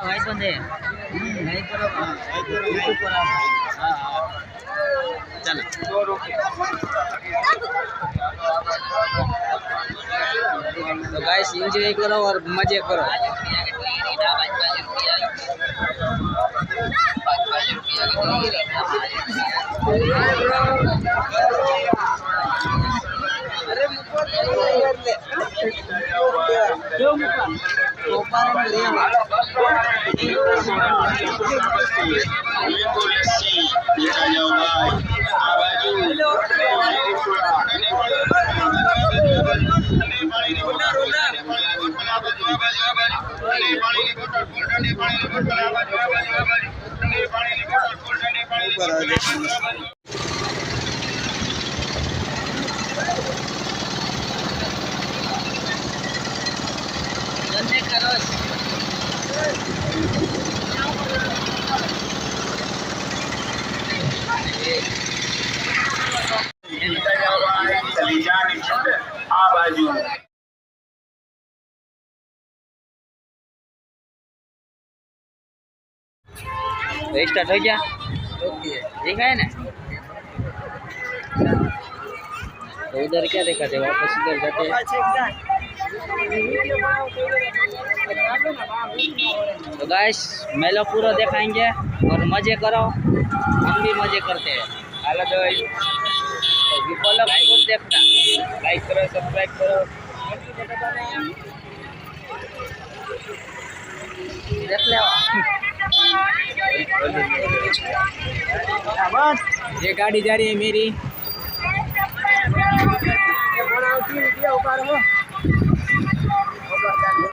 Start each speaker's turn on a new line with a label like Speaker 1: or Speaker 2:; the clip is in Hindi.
Speaker 1: भाई बंदे नहीं करो यूट्यूब पर हां चल तो गाइस एंजॉय करो और मजे करो। गन्ने का रस स्टार्ट हो गया। देखा है ना तो उधर क्या देखा थे वापस इधर जाते हैं। तो गाइस मेला पूरा दिखाएंगे और मजे करो, हम भी मजे करते हैं। हेलो गाइस फॉलो जरूर देखना, लाइक करो सब्सक्राइब करो देख ले। ये गाड़ी जा रही है मेरी।